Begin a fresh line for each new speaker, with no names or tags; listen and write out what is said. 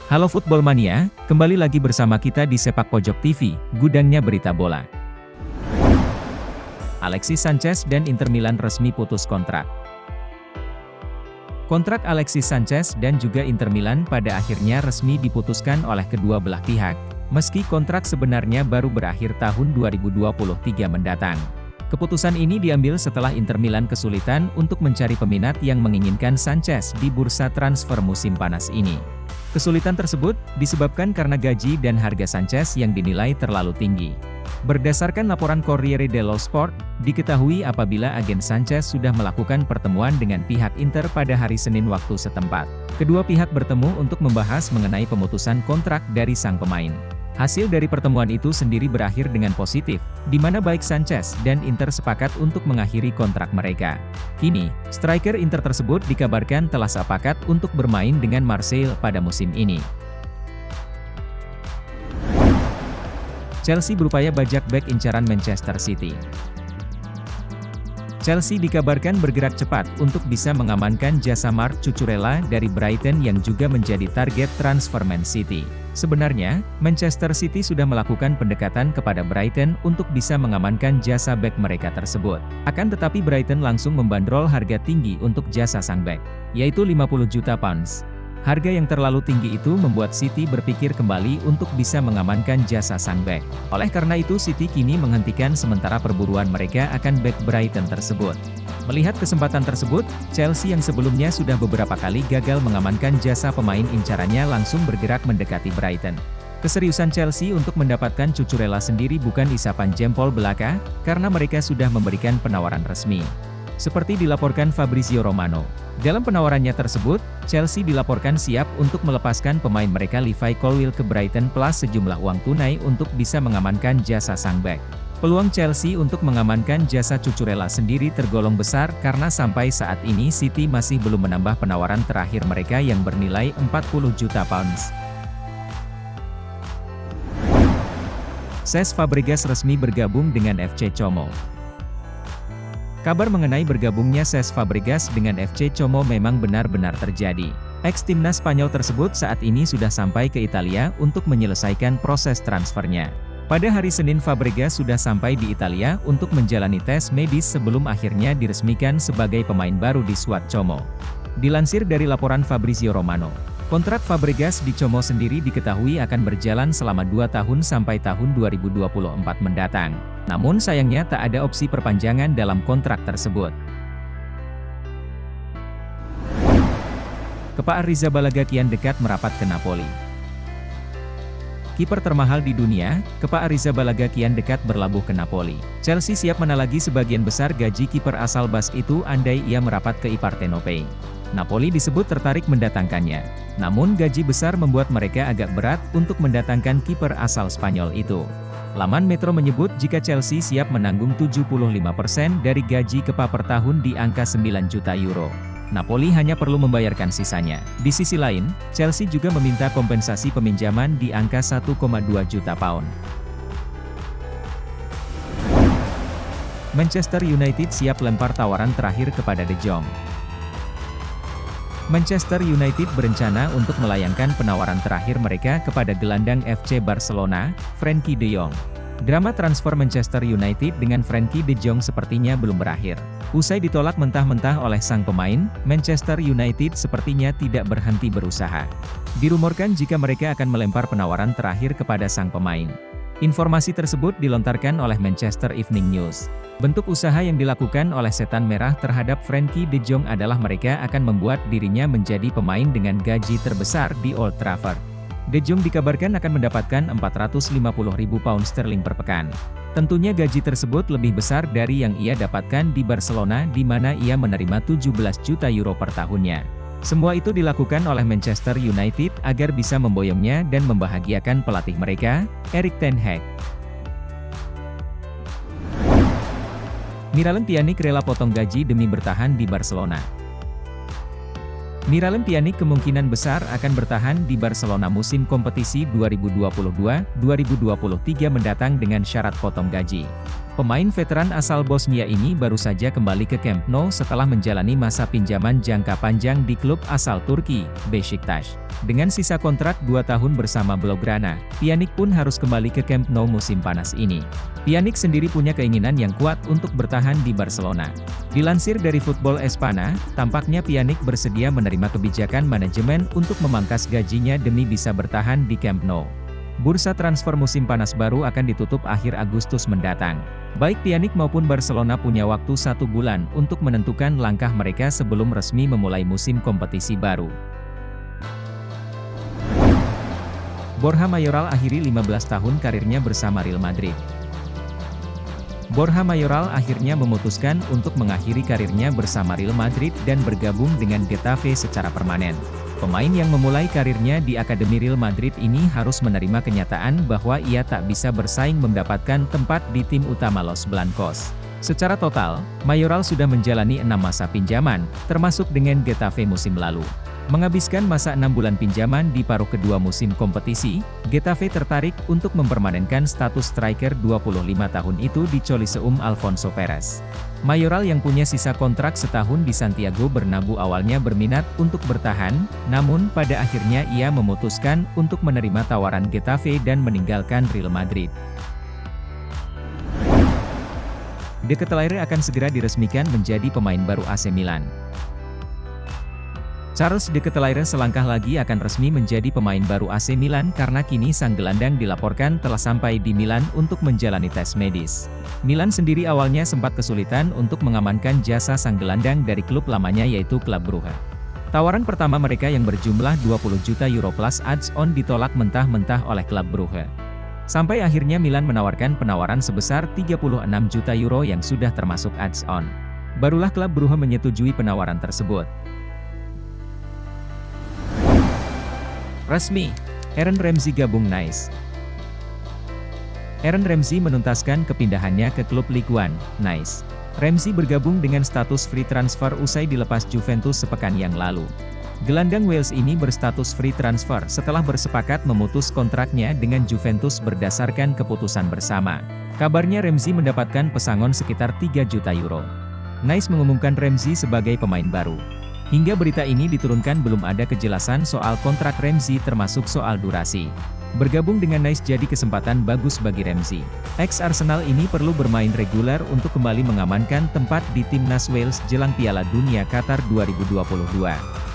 Halo Football Mania, kembali lagi bersama kita di Sepak Pojok TV, gudangnya berita bola. Alexis Sanchez dan Inter Milan resmi putus kontrak. Kontrak Alexis Sanchez dan juga Inter Milan pada akhirnya resmi diputuskan oleh kedua belah pihak, meski kontrak sebenarnya baru berakhir tahun 2023 mendatang. Keputusan ini diambil setelah Inter Milan kesulitan untuk mencari peminat yang menginginkan Sanchez di bursa transfer musim panas ini. Kesulitan tersebut disebabkan karena gaji dan harga Sanchez yang dinilai terlalu tinggi. Berdasarkan laporan Corriere dello Sport, diketahui apabila agen Sanchez sudah melakukan pertemuan dengan pihak Inter pada hari Senin waktu setempat. Kedua pihak bertemu untuk membahas mengenai pemutusan kontrak dari sang pemain. Hasil dari pertemuan itu sendiri berakhir dengan positif, di mana baik Sanchez dan Inter sepakat untuk mengakhiri kontrak mereka. Kini, striker Inter tersebut dikabarkan telah sepakat untuk bermain dengan Marseille pada musim ini. Chelsea berupaya bajak bek incaran Manchester City. Chelsea dikabarkan bergerak cepat untuk bisa mengamankan jasa Marc Cucurella dari Brighton yang juga menjadi target transfer Man City. Sebenarnya, Manchester City sudah melakukan pendekatan kepada Brighton untuk bisa mengamankan jasa bek mereka tersebut. Akan tetapi Brighton langsung membandrol harga tinggi untuk jasa sang bek, yaitu 50 juta pounds. Harga yang terlalu tinggi itu membuat City berpikir kembali untuk bisa mengamankan jasa sang bek. Oleh karena itu City kini menghentikan sementara perburuan mereka akan bek Brighton tersebut. Melihat kesempatan tersebut, Chelsea yang sebelumnya sudah beberapa kali gagal mengamankan jasa pemain incarannya langsung bergerak mendekati Brighton. Keseriusan Chelsea untuk mendapatkan Cucurella sendiri bukan isapan jempol belaka, karena mereka sudah memberikan penawaran resmi. Seperti dilaporkan Fabrizio Romano. Dalam penawarannya tersebut, Chelsea dilaporkan siap untuk melepaskan pemain mereka Levi Colwill ke Brighton plus sejumlah uang tunai untuk bisa mengamankan jasa sang bek. Peluang Chelsea untuk mengamankan jasa Cucurella sendiri tergolong besar karena sampai saat ini City masih belum menambah penawaran terakhir mereka yang bernilai 40 juta pounds. Cesc Fabregas resmi bergabung dengan FC Como. Kabar mengenai bergabungnya Cesc Fabregas dengan FC Como memang benar-benar terjadi. Ex-timnas Spanyol tersebut saat ini sudah sampai ke Italia untuk menyelesaikan proses transfernya. Pada hari Senin Fabregas sudah sampai di Italia untuk menjalani tes medis sebelum akhirnya diresmikan sebagai pemain baru di skuad Como. Dilansir dari laporan Fabrizio Romano, kontrak Fabregas di Como sendiri diketahui akan berjalan selama 2 tahun sampai tahun 2024 mendatang. Namun sayangnya tak ada opsi perpanjangan dalam kontrak tersebut. Kepa Arrizabalaga kian dekat merapat ke Napoli. Kiper termahal di dunia, Kepa Arrizabalaga kian dekat berlabuh ke Napoli. Chelsea siap menalagi sebagian besar gaji kiper asal Bask itu andai ia merapat ke Partenopei. Napoli disebut tertarik mendatangkannya. Namun gaji besar membuat mereka agak berat untuk mendatangkan kiper asal Spanyol itu. Laman Metro menyebut jika Chelsea siap menanggung 75% dari gaji Kepa per tahun di angka 9 juta euro. Napoli hanya perlu membayarkan sisanya. Di sisi lain, Chelsea juga meminta kompensasi peminjaman di angka 1,2 juta pound. Manchester United siap lempar tawaran terakhir kepada De Jong. Manchester United berencana untuk melayangkan penawaran terakhir mereka kepada gelandang FC Barcelona, Frenkie de Jong. Drama transfer Manchester United dengan Frenkie de Jong sepertinya belum berakhir. Usai ditolak mentah-mentah oleh sang pemain, Manchester United sepertinya tidak berhenti berusaha. Dirumorkan jika mereka akan melempar penawaran terakhir kepada sang pemain. Informasi tersebut dilontarkan oleh Manchester Evening News. Bentuk usaha yang dilakukan oleh Setan Merah terhadap Frenkie de Jong adalah mereka akan membuat dirinya menjadi pemain dengan gaji terbesar di Old Trafford. De Jong dikabarkan akan mendapatkan 450.000 pound sterling per pekan. Tentunya gaji tersebut lebih besar dari yang ia dapatkan di Barcelona di mana ia menerima 17 juta euro per tahunnya. Semua itu dilakukan oleh Manchester United agar bisa memboyongnya dan membahagiakan pelatih mereka, Erik ten Hag. Miralem Pjanic rela potong gaji demi bertahan di Barcelona. Miralem Pjanic kemungkinan besar akan bertahan di Barcelona musim kompetisi 2022-2023 mendatang dengan syarat potong gaji. Pemain veteran asal Bosnia ini baru saja kembali ke Camp Nou setelah menjalani masa pinjaman jangka panjang di klub asal Turki, Beşiktaş. Dengan sisa kontrak 2 tahun bersama Blaugrana, Pjanic pun harus kembali ke Camp Nou musim panas ini. Pjanic sendiri punya keinginan yang kuat untuk bertahan di Barcelona. Dilansir dari Football Espana, tampaknya Pjanic bersedia menerima kebijakan manajemen untuk memangkas gajinya demi bisa bertahan di Camp Nou. Bursa transfer musim panas baru akan ditutup akhir Agustus mendatang. Baik Pjanic maupun Barcelona punya waktu 1 bulan untuk menentukan langkah mereka sebelum resmi memulai musim kompetisi baru. Borja Mayoral akhiri 15 tahun karirnya bersama Real Madrid. Borja Mayoral akhirnya memutuskan untuk mengakhiri karirnya bersama Real Madrid dan bergabung dengan Getafe secara permanen. Pemain yang memulai karirnya di Akademi Real Madrid ini harus menerima kenyataan bahwa ia tak bisa bersaing mendapatkan tempat di tim utama Los Blancos. Secara total, Mayoral sudah menjalani 6 masa pinjaman, termasuk dengan Getafe musim lalu. Menghabiskan masa 6 bulan pinjaman di paruh kedua musim kompetisi, Getafe tertarik untuk mempermanenkan status striker 25 tahun itu di Coliseum Alfonso Perez. Mayoral yang punya sisa kontrak setahun di Santiago Bernabeu awalnya berminat untuk bertahan, namun pada akhirnya ia memutuskan untuk menerima tawaran Getafe dan meninggalkan Real Madrid. De Ketelaere akan segera diresmikan menjadi pemain baru AC Milan. Charles De Ketelaere selangkah lagi akan resmi menjadi pemain baru AC Milan karena kini sang gelandang dilaporkan telah sampai di Milan untuk menjalani tes medis. Milan sendiri awalnya sempat kesulitan untuk mengamankan jasa sang gelandang dari klub lamanya yaitu klub Brugge. Tawaran pertama mereka yang berjumlah 20 juta euro plus odds-on ditolak mentah-mentah oleh klub Brugge. Sampai akhirnya Milan menawarkan penawaran sebesar 36 juta euro yang sudah termasuk odds-on. Barulah klub Brugge menyetujui penawaran tersebut. Resmi, Aaron Ramsey gabung Nice. Aaron Ramsey menuntaskan kepindahannya ke klub Ligue 1, Nice. Ramsey bergabung dengan status free transfer usai dilepas Juventus sepekan yang lalu. Gelandang Wales ini berstatus free transfer setelah bersepakat memutus kontraknya dengan Juventus berdasarkan keputusan bersama. Kabarnya Ramsey mendapatkan pesangon sekitar 3 juta euro. Nice mengumumkan Ramsey sebagai pemain baru. Hingga berita ini diturunkan belum ada kejelasan soal kontrak Ramsey termasuk soal durasi. Bergabung dengan Nice jadi kesempatan bagus bagi Ramsey. Ex-Arsenal ini perlu bermain reguler untuk kembali mengamankan tempat di timnas Wales jelang Piala Dunia Qatar 2022.